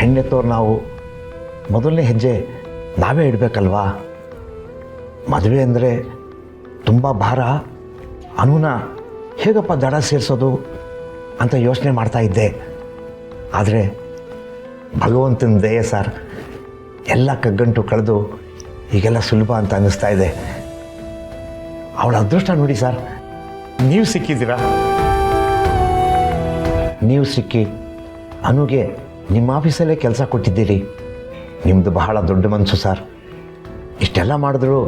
ಹೆಣ್ಣೆತ್ತೋರು ನಾವು ಮೊದಲನೇ ಹೆಜ್ಜೆ ನಾವೇ ಇಡಬೇಕಲ್ವಾ? ಮದುವೆ ಅಂದರೆ ತುಂಬ ಭಾರ. ಅನುನ ಹೇಗಪ್ಪ ದಡ ಸೇರಿಸೋದು ಅಂತ ಯೋಚನೆ ಮಾಡ್ತಾ ಇದ್ದೆ. ಆದರೆ ಭಗವಂತನ ದಯೆ ಸರ್, ಎಲ್ಲ ಕಗ್ಗಂಟು ಕಳೆದು ಈಗೆಲ್ಲ ಸುಲಭ ಅಂತ ಅನ್ನಿಸ್ತಾ ಇದೆ. ಅವಳ ಅದೃಷ್ಟ ನೋಡಿ ಸರ್, ನೀವು ಸಿಕ್ಕಿದ್ದೀರಾ. ನೀವು ಸಿಕ್ಕಿ ಅನುಗೆ ನಿಮ್ಮ ಆಫೀಸಲ್ಲೇ ಕೆಲಸ ಕೊಟ್ಟಿದ್ದೀರಿ. ನಿಮ್ಮದು ಬಹಳ ದೊಡ್ಡ ಮನಸ್ಸು ಸರ್. ಇಷ್ಟೆಲ್ಲ ಮಾಡಿದ್ರು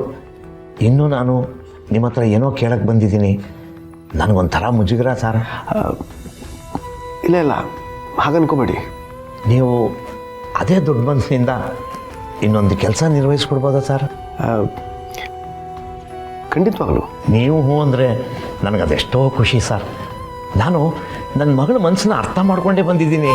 ಇನ್ನೂ ನಾನು ನಿಮ್ಮ ಹತ್ರ ಏನೋ ಕೇಳಕ್ಕೆ ಬಂದಿದ್ದೀನಿ. ನನಗೊಂಥರ ಮುಜುಗರ ಸರ್. ಇಲ್ಲ ಇಲ್ಲ, ಹಾಗನ್ಕೋಬೇಡಿ. ನೀವು ಅದೇ ದೊಡ್ಡ ಮನಸ್ಸಿನಿಂದ ಇನ್ನೊಂದು ಕೆಲಸ ನಿರ್ವಹಿಸ್ಕೊಡ್ಬೋದಾ ಸರ್? ಖಂಡಿತವಾಗಲು. ನೀವು ಹ್ಞೂ ಅಂದರೆ ನನಗದೆಷ್ಟೋ ಖುಷಿ ಸರ್. ನಾನು ನನ್ನ ಮಗಳ ಮನಸ್ಸನ್ನ ಅರ್ಥ ಮಾಡ್ಕೊಂಡೇ ಬಂದಿದ್ದೀನಿ.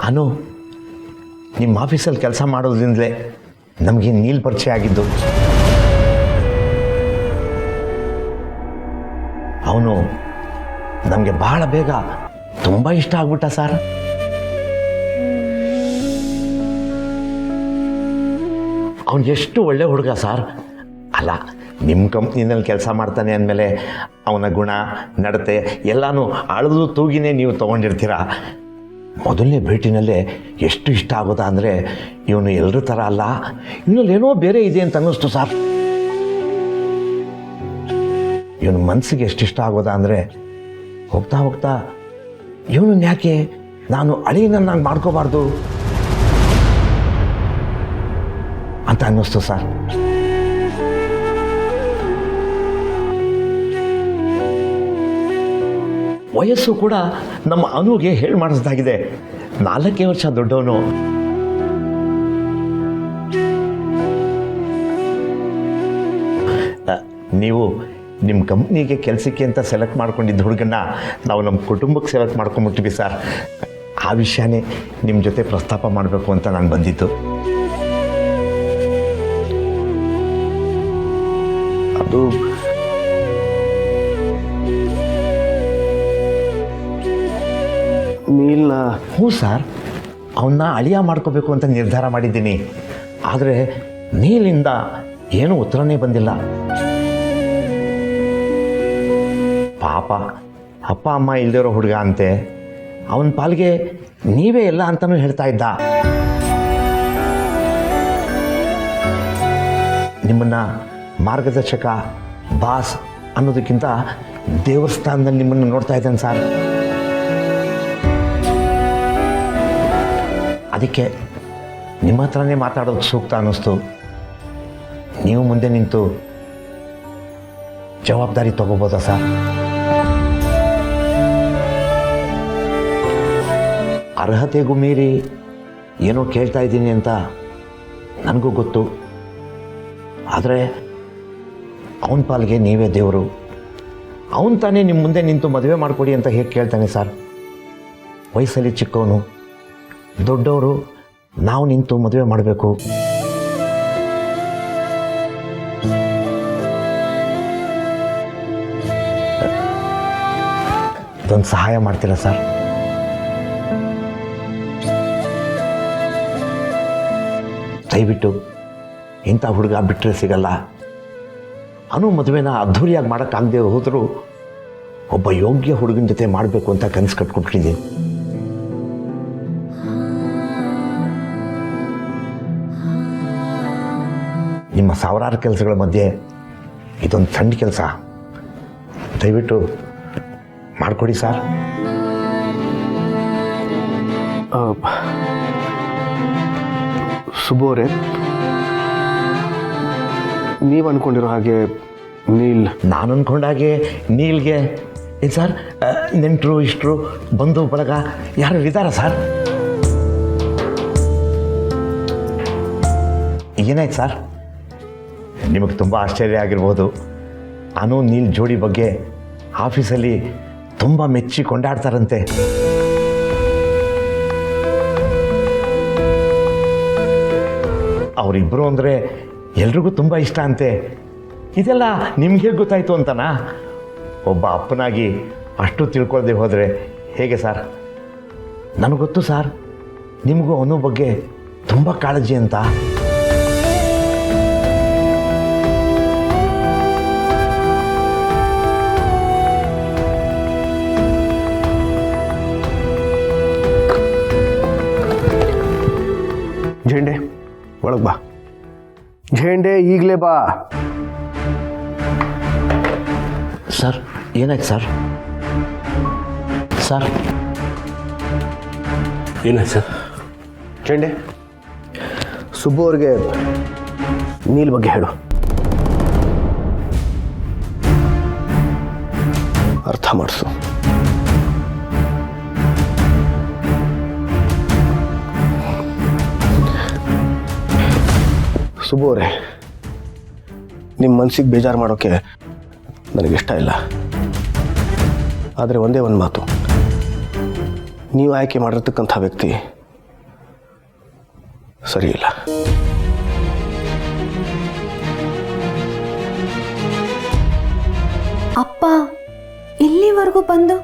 ಅನು, ನಿಮ್ಮ ಆಫೀಸಲ್ಲಿ ಕೆಲಸ ಮಾಡೋದ್ರಿಂದಲೇ ನಮಗೆ ನೀಲ್ ಪರಿಚಯ ಆಗಿದ್ದು. ಅವನು ನಮಗೆ ಬಹಳ ಬೇಗ ತುಂಬ ಇಷ್ಟ ಆಗ್ಬಿಟ್ಟ ಸರ್. ಅವನು ಎಷ್ಟು ಒಳ್ಳೆ ಹುಡುಗ ಸರ್. ಅಲ್ಲ, ನಿಮ್ಮ ಕಂಪ್ನಿನಲ್ಲಿ ಕೆಲಸ ಮಾಡ್ತಾನೆ ಅಂದಮೇಲೆ ಅವನ ಗುಣ ನಡತೆ ಎಲ್ಲನೂ ಅಳೆದು ತೂಗಿನೇ ನೀವು ತೊಗೊಂಡಿರ್ತೀರ. ಮೊದಲನೇ ಭೇಟಿನಲ್ಲೇ ಎಷ್ಟು ಇಷ್ಟ ಆಗೋದಾ ಅಂದರೆ, ಇವನು ಎಲ್ಲರ ಥರ ಅಲ್ಲ, ಇನ್ನೊಂದೇನೋ ಬೇರೆ ಇದೆ ಅಂತ ಅನ್ನಿಸ್ತು ಸರ್. ಇವನು ಮನಸ್ಸಿಗೆ ಎಷ್ಟು ಇಷ್ಟ ಆಗೋದಾ ಅಂದರೆ, ಹೋಗ್ತಾ ಹೋಗ್ತಾ ಇವನು ಯಾಕೆ ನಾನು ಅಳಿಯನನ್ನಾಗಿ ಮಾಡ್ಕೋಬಾರ್ದು ಅಂತ ಅನ್ನಿಸ್ತು ಸರ್. ವಯಸ್ಸು ಕೂಡ ನಮ್ಮ ಅನುಗೆ ಹೇಳಿ ಮಾಡಿಸ್ದಾಗಿದೆ. 4 ವರ್ಷ ದೊಡ್ಡವನು. ನೀವು ನಿಮ್ಮ ಕಂಪ್ನಿಗೆ ಕೆಲಸಕ್ಕೆ ಅಂತ ಸೆಲೆಕ್ಟ್ ಮಾಡ್ಕೊಂಡಿದ್ದ ಹುಡುಗನ್ನ ನಾವು ನಮ್ಮ ಕುಟುಂಬಕ್ಕೆ ಸೆಲೆಕ್ಟ್ ಮಾಡ್ಕೊಂಬಿಟ್ಟಿವಿ ಸರ್. ಆ ವಿಷಯನೇ ನಿಮ್ಮ ಜೊತೆ ಪ್ರಸ್ತಾಪ ಮಾಡಬೇಕು ಅಂತ ನಾನು ಬಂದಿದ್ದು. ಅದು ನೀಲ್ನ. ಹ್ಞೂ ಸರ್, ಅವನ್ನ ಅಳಿಯ ಮಾಡ್ಕೋಬೇಕು ಅಂತ ನಿರ್ಧಾರ ಮಾಡಿದ್ದೀನಿ. ಆದರೆ ನೀಲಿಂದ ಏನೂ ಉತ್ತರನೇ ಬಂದಿಲ್ಲ. ಪಾಪ, ಅಪ್ಪ ಅಮ್ಮ ಇಲ್ದಿರೋ ಹುಡುಗ ಅಂತೆ. ಅವನ ಪಾಲಿಗೆ ನೀವೇ ಎಲ್ಲ ಅಂತಲೂ ಹೇಳ್ತಾ ಇದ್ದ. ನಿಮ್ಮನ್ನು ಮಾರ್ಗದರ್ಶಕ, ಬಾಸ್ ಅನ್ನೋದಕ್ಕಿಂತ ದೇವಸ್ಥಾನದಲ್ಲಿ ನಿಮ್ಮನ್ನು ನೋಡ್ತಾ ಇದ್ದಾನೆ ಸರ್. ಅದಕ್ಕೆ ನಿಮ್ಮ ಹತ್ರನೇ ಮಾತಾಡೋದು ಸೂಕ್ತ ಅನ್ನಿಸ್ತು. ನೀವು ಮುಂದೆ ನಿಂತು ಜವಾಬ್ದಾರಿ ತಗೋಬೋದಾ ಸರ್? ಅರ್ಹತೆಗೂ ಮೀರಿ ಏನೋ ಕೇಳ್ತಾ ಇದ್ದೀನಿ ಅಂತ ನನಗೂ ಗೊತ್ತು. ಆದರೆ ಅವನ ಪಾಲಿಗೆ ನೀವೇ ದೇವರು. ಅವನು ತಾನೇ ನಿಮ್ಮ ಮುಂದೆ ನಿಂತು ಮದುವೆ ಮಾಡಿಕೊಡಿ ಅಂತ ಹೇಗೆ ಕೇಳ್ತಾನೆ ಸರ್? ವಯಸ್ಸಲ್ಲಿ ಚಿಕ್ಕವನು, ದೊಡ್ಡವರು ನಾವು ನಿಂತು ಮದುವೆ ಮಾಡಬೇಕು. ಇದೊಂದು ಸಹಾಯ ಮಾಡ್ತೀರಾ ಸರ್? ದಯವಿಟ್ಟು ಇಂಥ ಹುಡುಗ ಬಿಟ್ಟರೆ ಸಿಗಲ್ಲ. ಅನು ಮದುವೆನ ಅದ್ಧೂರಿಯಾಗಿ ಮಾಡೋಕ್ಕಾಗದೆ ಹೋದರೂ ಒಬ್ಬ ಯೋಗ್ಯ ಹುಡುಗನ ಜೊತೆ ಮಾಡಬೇಕು ಅಂತ ಕನಸು ಕಟ್ಕೊಟ್ಟಿದ್ದೀನಿ. ನಿಮ್ಮ ಸಾವಿರಾರು ಕೆಲಸಗಳ ಮಧ್ಯೆ ಇದೊಂದು ಸಣ್ಣ ಕೆಲಸ. ದಯವಿಟ್ಟು ಮಾಡಿಕೊಡಿ ಸರ್. ಸುಬ್ಬು ಅವರೇ, ನೀವು ಅಂದ್ಕೊಂಡಿರೋ ಹಾಗೆ ನೀಲ್. ನಾನು ಅಂದ್ಕೊಂಡಾಗೆ ನೀಲ್ಗೆ ಏನು ಸರ್, ನೆಂಟರು ಇಷ್ಟರು ಬಂಧು ಬಳಗ ಯಾರು ಇದ್ದಾರಾ ಸರ್? ಏನಾಯ್ತು ಸರ್? ನಿಮಗೆ ತುಂಬ ಆಶ್ಚರ್ಯ ಆಗಿರ್ಬೋದು. ಅನು ನೀಲ್ ಜೋಡಿ ಬಗ್ಗೆ ಆಫೀಸಲ್ಲಿ ತುಂಬ ಮೆಚ್ಚಿ ಕೊಂಡಾಡ್ತಾರಂತೆ. ಅವರಿಬ್ಬರು ಅಂದರೆ ಎಲ್ರಿಗೂ ತುಂಬ ಇಷ್ಟ ಅಂತೆ. ಇದೆಲ್ಲ ನಿಮಗೆ ಗೊತ್ತಾಯಿತು ಅಂತನಾ? ಒಬ್ಬ ಅಪ್ಪನಾಗಿ ಅಷ್ಟು ತಿಳ್ಕೊಳ್ದೆ ಹೋದರೆ ಹೇಗೆ ಸರ್? ನನಗೆ ಗೊತ್ತು ಸರ್, ನಿಮಗೂ ಅವನ ಬಗ್ಗೆ ತುಂಬ ಕಾಳಜಿ ಅಂತ. ಝೇಂಡೆ ಒಳಗೆ ಬಾ. ಝೇಂಡೆ ಈಗಲೇ ಬಾ. ಸರ್ ಏನಾಯ್ತು ಸರ್? ಸರ್ ಏನಾಯ್ತು ಸರ್? ಝೇಂಡೆ, ಸುಬ್ಬು ಅವ್ರಿಗೆ ನೀಲ್ ಬಗ್ಗೆ ಹೇಳು. ಅರ್ಥ ಮಾಡಿಸು. ಸುಬ್ಬು ಅವರೇ, ನಿಮ್ಮ ಮನಸ್ಸಿಗೆ ಬೇಜಾರು ಮಾಡೋಕ್ಕೆ ನನಗಿಷ್ಟ ಇಲ್ಲ. ಆದರೆ ಒಂದೇ ಒಂದು ಮಾತು, ನೀವು ಆಯ್ಕೆ ಮಾಡಿರ್ತಕ್ಕಂಥ ವ್ಯಕ್ತಿ ಸರಿ ಇಲ್ಲ. ಅಪ್ಪ ಇಲ್ಲಿವರೆಗೂ ಬಂದು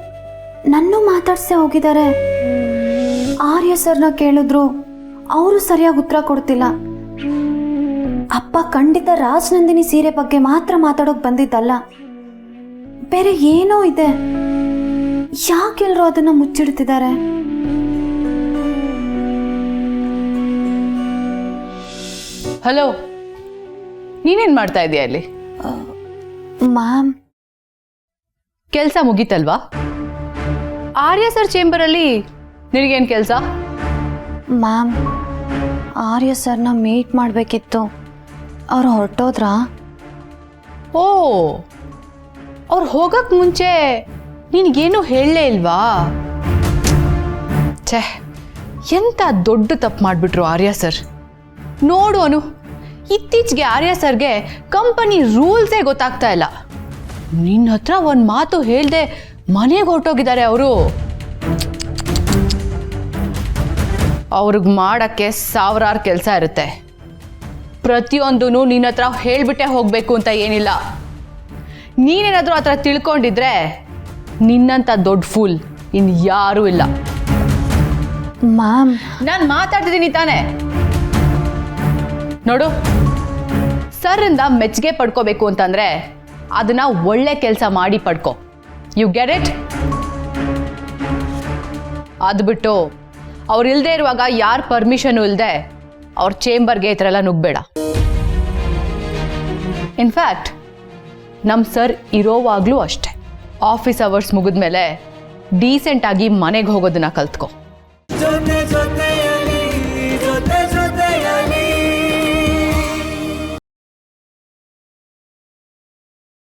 ನನ್ನೂ ಮಾತಾಡ್ಸೇ ಹೋಗಿದ್ದಾರೆ. ಆರ್ಯ ಸರ್ನ ಕೇಳಿದ್ರು ಅವರು ಸರಿಯಾಗಿ ಉತ್ತರ ಕೊಡ್ತಿಲ್ಲ. ಅಪ್ಪ ಖಂಡಿತ ರಾಜನಂದಿನಿ ಸೀರೆ ಬಗ್ಗೆ ಮಾತ್ರ ಮಾತಾಡೋಕೆ ಬಂದಿದ್ದಲ್ಲ, ಬೇರೆ ಏನೋ ಇದೆ. ಯಾಕೆಲ್ಲರೂ ಅದನ್ನ ಮುಚ್ಚಿಡ್ತಿದ್ದಾರೆ? ಹಲೋ, ನೀನೇನು ಮಾಡ್ತಾ ಇದೀಯ ಅಲ್ಲಿ? ಮ್ಯಾಮ್, ಕೆಲಸ ಮುಗೀತಲ್ವಾ? ಆರ್ಯ ಸರ್ ಚೇಂಬರಲ್ಲಿ ನಿನಗೇನು ಕೆಲಸ? ಮ್ಯಾಮ್, ಆರ್ಯ ಸರ್ನ ಮೀಟ್ ಮಾಡಬೇಕಿತ್ತು. ಅವ್ರು ಹೊರಟೋದ್ರಾ? ಓ, ಅವ್ರು ಹೋಗಕ್ಕೆ ಮುಂಚೆ ನಿನಗೇನು ಹೇಳಲೇ ಇಲ್ವಾ? ಛೇ, ಎಂಥ ದೊಡ್ಡ ತಪ್ಪು ಮಾಡಿಬಿಟ್ರು ಆರ್ಯ ಸರ್. ನೋಡು ಅನು, ಇತ್ತೀಚೆಗೆ ಆರ್ಯ ಸರ್ಗೆ ಕಂಪನಿ ರೂಲ್ಸೇ ಗೊತ್ತಾಗ್ತಾ ಇಲ್ಲ. ನಿನ್ನ ಹತ್ರ ಒಂದು ಮಾತು ಹೇಳ್ದೆ ಮನೆಗೆ ಹೊರಟೋಗಿದ್ದಾರೆ ಅವರು. ಅವ್ರಿಗೆ ಮಾಡೋಕ್ಕೆ ಸಾವಿರಾರು ಕೆಲಸ ಇರುತ್ತೆ. ಪ್ರತಿಯೊಂದೂ ನಿನ್ನ ಹತ್ರ ಹೇಳಿಬಿಟ್ಟೆ ಹೋಗಬೇಕು ಅಂತ ಏನಿಲ್ಲ. ನೀನೇನಾದರೂ ಆ ಥರ ತಿಳ್ಕೊಂಡಿದ್ರೆ ನಿನ್ನಂಥ ದೊಡ್ಡ ಫೂಲ್ ಇನ್ನು ಯಾರೂ ಇಲ್ಲ. ಮ್ಯಾಮ್, ನಾನು ಮಾತಾಡ್ತಿದ್ದೀನಿ ತಾನೆ. ನೋಡು, ಸರಿಂದ ಮೆಚ್ಚುಗೆ ಪಡ್ಕೋಬೇಕು ಅಂತಂದ್ರೆ ಅದನ್ನ ಒಳ್ಳೆ ಕೆಲಸ ಮಾಡಿ ಪಡ್ಕೋ. You get it? ಅದು ಬಿಟ್ಟು ಅವ್ರು ಇಲ್ಲದೆ ಇರುವಾಗ ಯಾರ ಪರ್ಮಿಷನು ಇಲ್ಲದೆ ಅವ್ರ ಚೇಂಬರ್ಗೆ ಈ ಥರ ಎಲ್ಲ ನುಗ್ಬೇಡ. ಇನ್ಫ್ಯಾಕ್ಟ್ ನಮ್ಮ ಸರ್ ಇರೋವಾಗಲೂ ಅಷ್ಟೆ, ಆಫೀಸ್ ಅವರ್ಸ್ ಮುಗಿದ್ಮೇಲೆ ಡೀಸೆಂಟಾಗಿ ಮನೆಗೆ ಹೋಗೋದನ್ನ ಕಲ್ತ್ಕೋ.